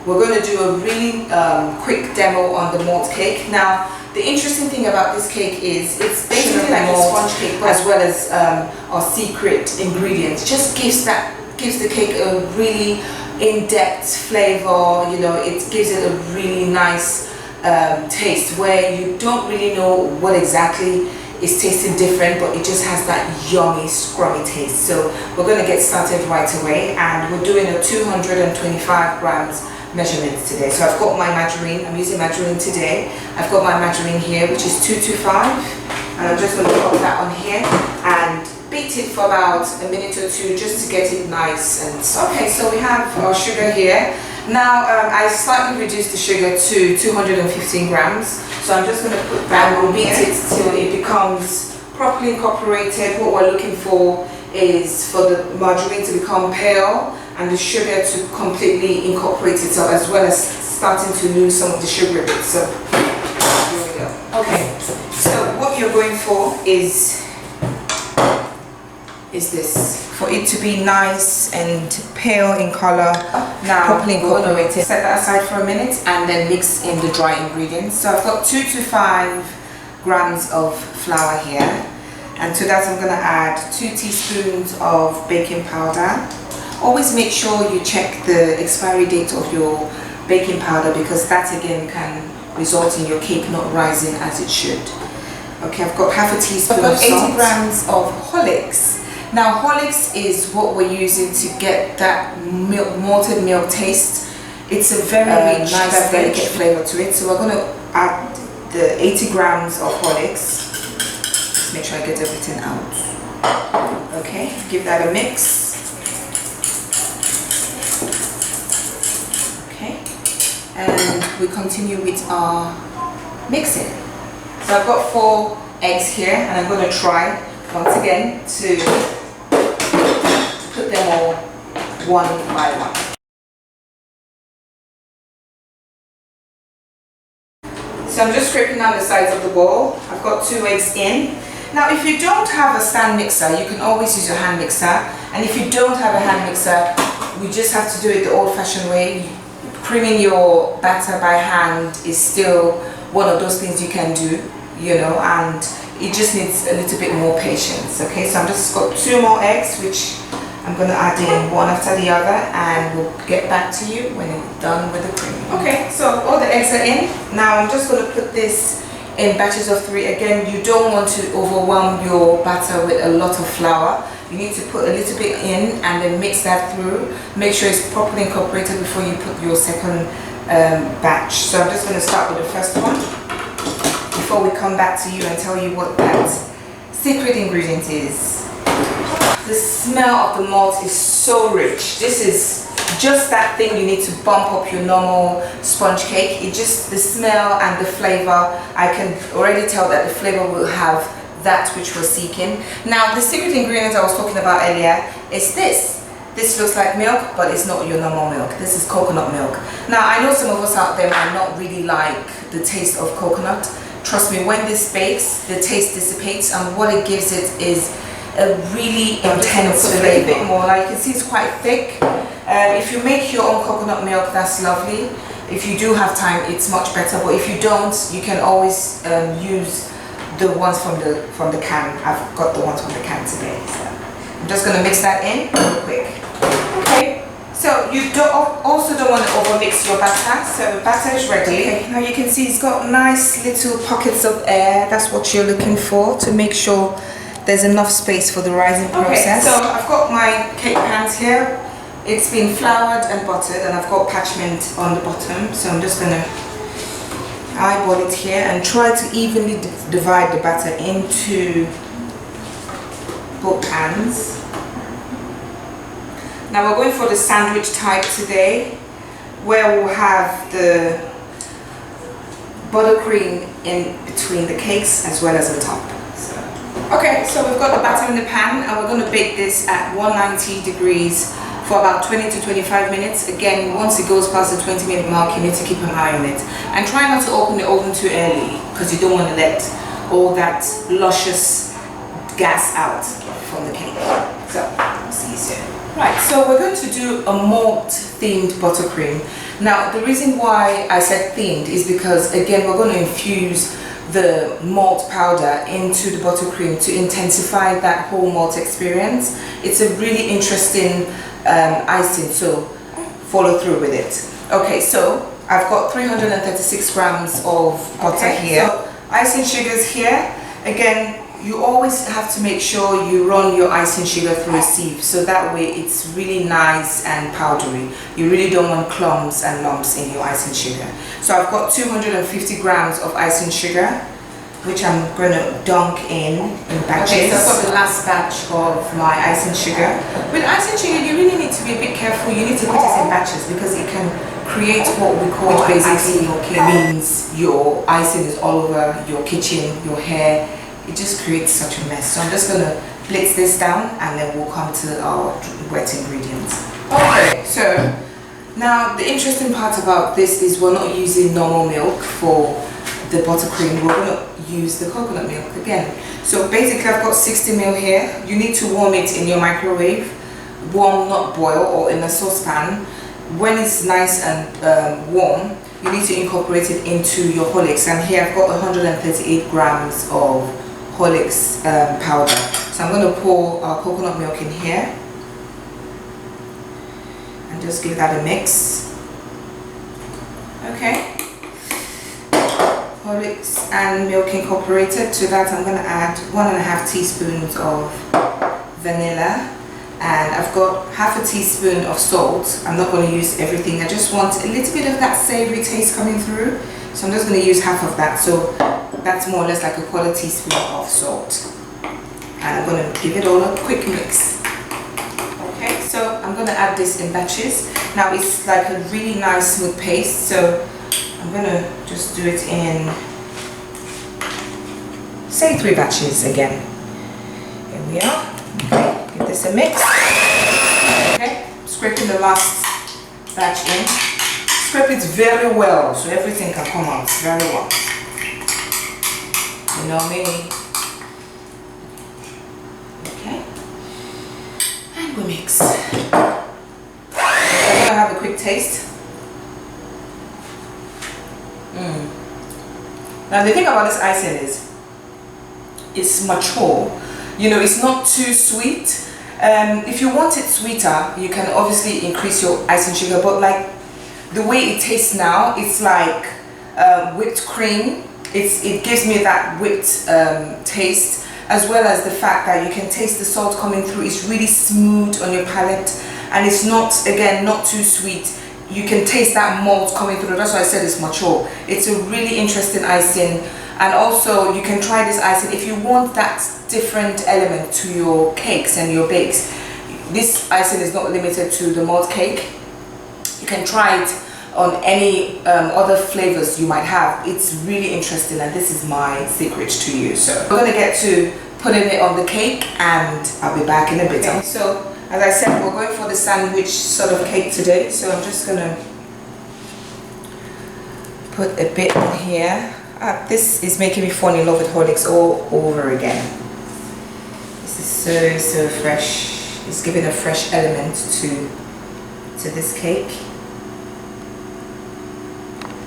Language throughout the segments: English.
we're going to do a really quick demo on the malt cake. Now, the interesting thing about this cake is it's basically like a sponge cake, as well as our secret ingredients. Just gives the cake a really in-depth flavor. You know, it gives it a really nice taste where you don't really know what exactly is tasting different, but it just has that yummy, scrummy taste. So we're going to get started right away, and we're doing a 225 grams measurements today. So I've got my margarine. I'm using margarine today. I've got my margarine here, which is 225, and I'm just going to pop that on here and beat it for about a minute or two just to get it nice. And okay, so we have our sugar here. Now I slightly reduced the sugar to 215 grams. So I'm just going to put that, we'll beat it till it becomes properly incorporated. What we're looking for is for the margarine to become pale and the sugar to completely incorporate itself, as well as starting to lose some of the sugar bits. So here we go. Okay, so what you're going for is this, for it to be nice and pale in color. Now properly incorporated. Set that aside for a minute and then mix in the dry ingredients. So I've got 2 to 5 grams of flour here, and to that I'm going to add 2 teaspoons of baking powder. Always make sure you check the expiry date of your baking powder, because that again can result in your cake not rising as it should. Okay, I've got half a teaspoon of salt. 80 grams of Horlicks. Now Horlicks is what we're using to get that malted milk taste. It's a very rich, nice, delicate flavor to it. So we're going to add the 80 grams of Horlicks. Just make sure I get everything out. Okay, give that a mix. And we continue with our mixing. So I've got 4 eggs here, and I'm going to try once again to put them all one by one. So I'm just scraping down the sides of the bowl. I've got 2 eggs in. Now if you don't have a stand mixer, you can always use your hand mixer. And if you don't have a hand mixer, we just have to do it the old-fashioned way. Creaming your batter by hand is still one of those things you can do, you know, and it just needs a little bit more patience. Okay, so I'm just got 2 more eggs, which I'm going to add in one after the other, and we'll get back to you when it's done with the cream. Okay, so all the eggs are in. Now I'm just going to put this in batches of 3. Again, you don't want to overwhelm your batter with a lot of flour. You need to put a little bit in and then mix that through. Make sure it's properly incorporated before you put your second batch. So I'm just going to start with the first one before we come back to you and tell you what that secret ingredient is. The smell of the malt is so rich. This is just that thing you need to bump up your normal sponge cake. It just, the smell and the flavor, I can already tell that the flavor will have that which we're seeking. Now the secret ingredient I was talking about earlier is this. This looks like milk, but it's not your normal milk. This is coconut milk. Now I know some of us out there might not really like the taste of coconut. Trust me, when this bakes, the taste dissipates, and what it gives it is a really intense flavor. A bit more, like you can see, it's quite thick. If you make your own coconut milk, that's lovely. If you do have time, it's much better. But if you don't, you can always use the ones from the can. I've got the ones from the can today. So I'm just going to mix that in real quick. Okay. So you also don't want to overmix your batter. So the batter is ready. Okay. Now you can see it's got nice little pockets of air. That's what you're looking for, to make sure there's enough space for the rising process. Okay, so I've got my cake pans here. It's been floured and buttered, and I've got parchment on the bottom. So I'm just going to eyeball it here and try to evenly divide the batter into both pans. Now we're going for the sandwich type today, where we'll have the buttercream in between the cakes as well as the top. Okay, so we've got the batter in the pan, and we're going to bake this at 190 degrees for about 20 to 25 minutes. Again, once it goes past the 20-minute mark, you need to keep an eye on it. And try not to open the oven too early, because you don't want to let all that luscious gas out from the cake. So, it's easier. Right, so we're going to do a malt themed buttercream. Now the reason why I said thinned is because again we're going to infuse the malt powder into the buttercream to intensify that whole malt experience. It's a really interesting icing, so follow through with it. Okay, so I've got 336 grams of butter here. So icing sugars here. Again, you always have to make sure you run your icing sugar through a sieve, so that way it's really nice and powdery. You really don't want clumps and lumps in your icing sugar. So I've got 250 grams of icing sugar, which I'm going to dunk in batches. Okay, so I've got the last batch of my icing sugar. With icing sugar, you really need to be a bit careful. You need to put it in batches because it can create what we call basically means your icing is all over your kitchen, your hair. It just creates such a mess. So I'm just going to blitz this down and then we'll come to our wet ingredients. Okay, so now the interesting part about this is we're not using normal milk for the buttercream. We're going to use the coconut milk again. So basically I've got 60 ml here. You need to warm it in your microwave. Warm, not boil, or in a saucepan. When it's nice and warm, you need to incorporate it into your Horlicks. And here I've got 138 grams of Horlicks powder. So I'm going to pour our coconut milk in here and just give that a mix. Okay, Horlicks and milk incorporated. To that I'm going to add 1.5 teaspoons of vanilla, and I've got half a teaspoon of salt. I'm not going to use everything. I just want a little bit of that savory taste coming through, so I'm just going to use half of that. So that's more or less like a 1/4 teaspoon of salt, and I'm going to give it all a quick mix. Okay, so I'm going to add this in batches. Now it's like a really nice smooth paste, so I'm going to just do it in, say, 3 batches again. Here we are. Okay, give this a mix. Okay, scraping the last batch in. Scrape it very well so everything can come out very well. You know me. Okay, and we mix. I'm gonna have a quick taste. Now the thing about this icing is it's mature. You know, it's not too sweet. If you want it sweeter, you can obviously increase your icing sugar, but like the way it tastes now, it's like whipped cream. It gives me that whipped taste, as well as the fact that you can taste the salt coming through. It's really smooth on your palate, and it's not, again, not too sweet. You can taste that malt coming through. That's why I said it's mature. It's a really interesting icing, and also you can try this icing if you want that different element to your cakes and your bakes. This icing is not limited to the malt cake. You can try it on any other flavors you might have. It's really interesting, and this is my secret to you. So we're going to get to putting it on the cake, and I'll be back in a bit. Okay, so as I said, we're going for the sandwich sort of cake today, so I'm just going to put a bit in here. This is making me fall in love with Horlicks all over again. This is so fresh. It's giving a fresh element to this cake.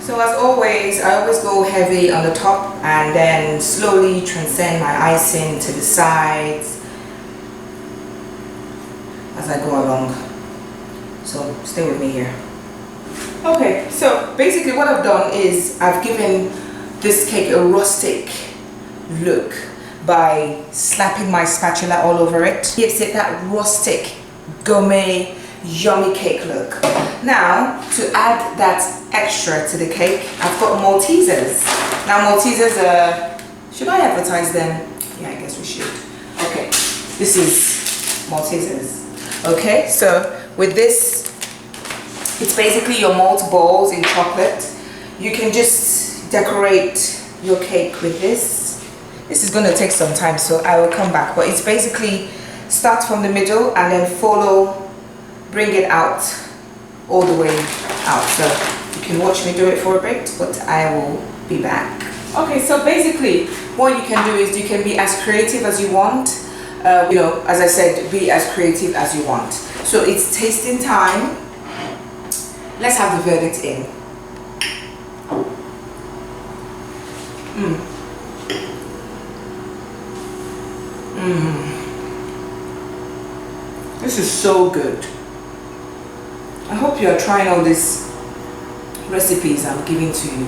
So as always, I always go heavy on the top and then slowly transcend my icing to the sides as I go along. So stay with me here. Okay, so basically what I've done is I've given this cake a rustic look by slapping my spatula all over it. Gives it that rustic, gourmet, yummy cake look. Now, to add that extra to the cake, I've got Maltesers. Now Maltesers are, should I advertise them? Yeah, I guess we should. Okay, this is Maltesers. Okay, so with this, it's basically your malt balls in chocolate. You can just decorate your cake with this. This is going to take some time, so I will come back, but it's basically start from the middle and then follow, bring it out all the way out. So you can watch me do it for a bit, but I will be back. Okay, so basically what you can do is you can be as creative as you want. You know, as I said, be as creative as you want. So it's tasting time. let's have the verdict in. This is so good. I hope you are trying all these recipes I'm giving to you.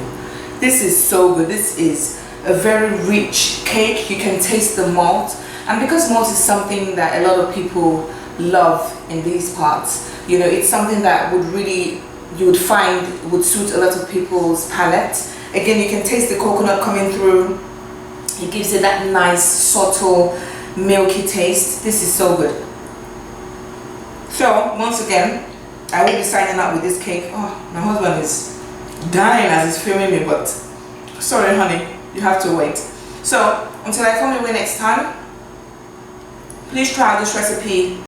This is so good. This is a very rich cake. You can taste the malt, and because malt is something that a lot of people love in these parts, you know, it's something that would really, you would find would suit a lot of people's palate. Again, you can taste the coconut coming through. It gives it that nice subtle milky taste. This is so good. So once again, I will be signing out with this cake. Oh, my husband is dying as he's filming me, but sorry honey, you have to wait. So until I come your way next time, please try this recipe